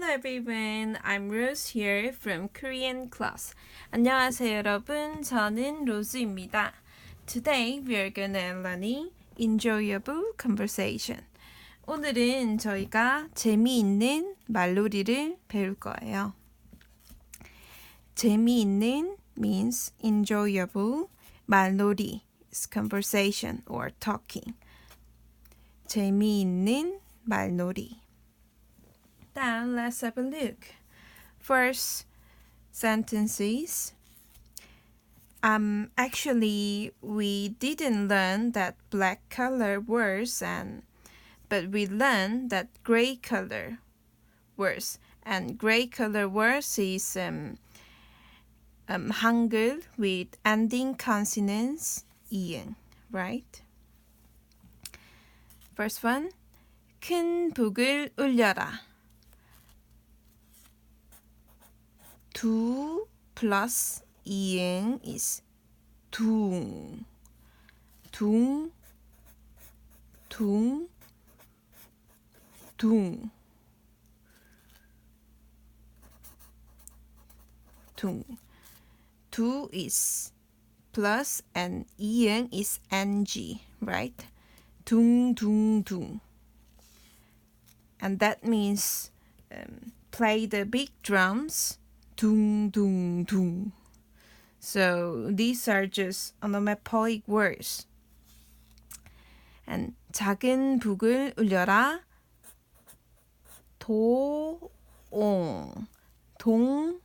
Hello everyone, I'm Rose here from Korean class. 안녕하세요 여러분, 저는 로즈입니다. Today we are gonna learning enjoyable conversation. 오늘은 저희가 재미있는 말놀이를 배울 거예요. 재미있는 means enjoyable, 말놀이 is conversation or talking. 재미있는 말놀이. Now let's have a look. First sentences. Actually, we didn't learn that black color words, but we learned that gray color words. And gray color words is Hangul with ending consonants 이응, right? First one. 큰 북을 울려라. 두 plus 이응 is 둥, 둥, 둥, 둥, 둥. 두 is plus and 이응 is ng, right? 둥, 둥, 둥. And that means play the big drums. Dung, dung, dung. So these are just onomatopoeic words. And 작은 북을 울려라. 도옹, 동,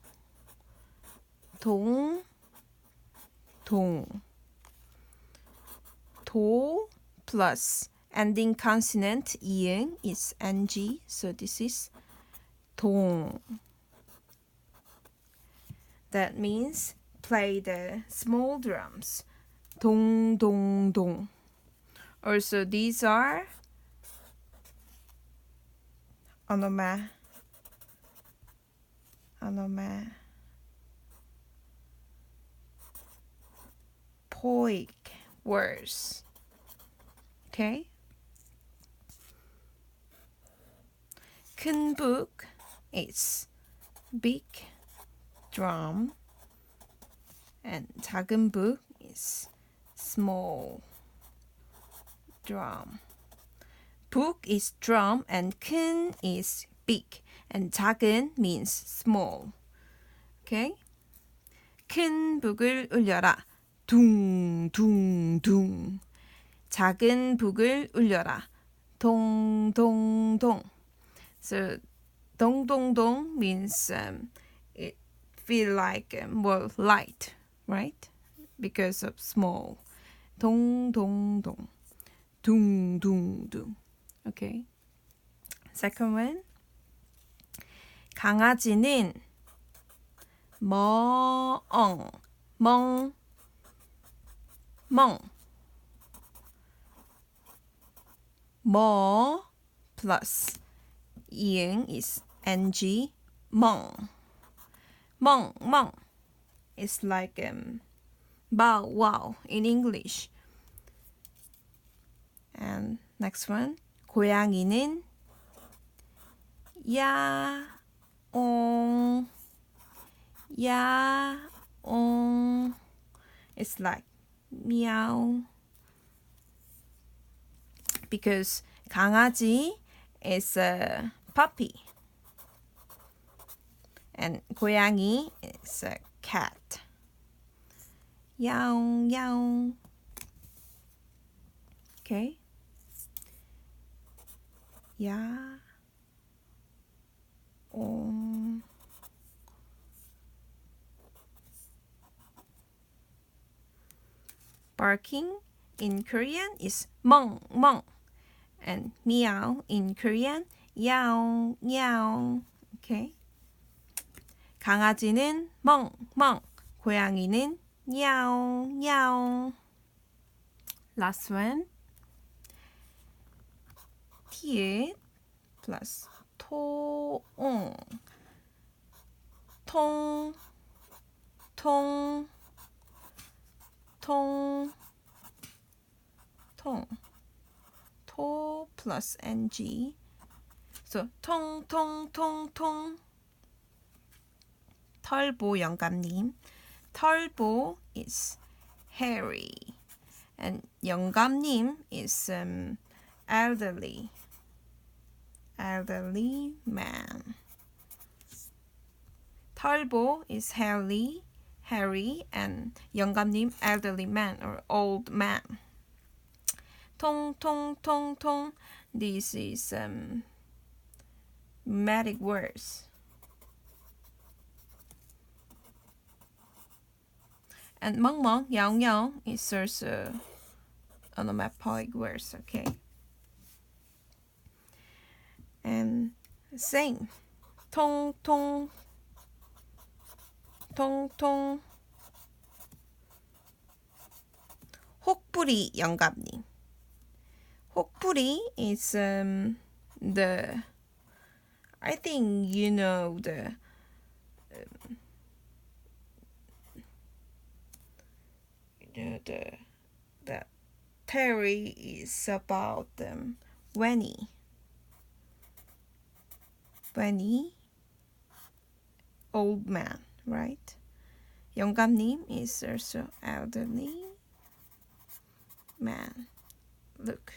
동, 동. 도 plus ending consonant 이응 is ng, so this is 동. That means play the small drums. Dong, dong, dong. Also, these are onomatopoeic words. Okay? 큰 북 is big drum, and 작은 북 is small drum. 북 is drum and 큰 is big, and 작은 means small. Okay? 큰 북을 울려라. 둥, 둥, 둥. 작은 북을 울려라. 동, 동, 동. So, dong, dong, dong means it feel like more light, right? Because of small. Dong, dong, dong. Dung, dung, dung. Okay. Second one. 강아지는 멍, 멍, 멍. 뭐 plus 이응 is ng, 멍. 멍, 멍. It's like bow, wow in English. And next one. 고양이는 야옹, 야옹. It's like meow. Because 강아지 is a puppy. And 고양이 is a cat. 야옹, 야옹. Okay. 야옹. Barking in Korean is 멍, 멍. And meow in Korean, 야옹, 야옹. Okay. 강아지는 멍, 멍. 고양이는 야옹, 야옹. Last one. 티읕 plus 토옹. 통, 통, 통, 통. 토 plus ng. So 통통통통 털보 영감님. 털보 is hairy and 영감님 is elderly man. 털보 is hairy and 영감님 elderly man or old man. 통통통통, this is pneumatic words. And 멍멍, 야옹야옹 is also onomatopoeic words, okay? And same. 통통, 통통. 혹부리 영감님. 혹부리 is the, I think you know the theory is about Winnie, old man, right? 영감님 is also elderly man. Look,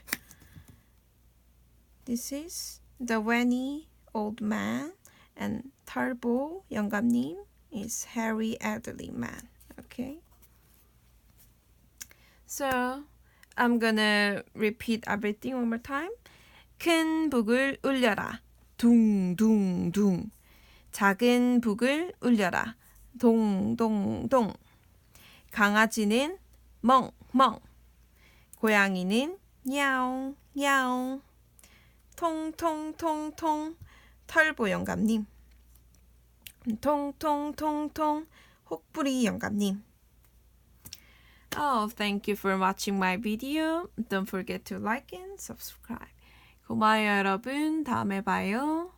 this is the Winnie old man, and 털보 영감님 is hairy elderly man. Okay. So I'm gonna repeat everything one more time. 큰 북을 울려라. 둥둥둥. 작은 북을 울려라. 동동동. 강아지는 멍멍. 고양이는 야옹 야옹. 통통통통. 털보 영감님. 통통통통. 혹부리 영감님. Oh, thank you for watching my video. Don't forget to like and subscribe. 고마워요, 여러분. 다음에 봐요.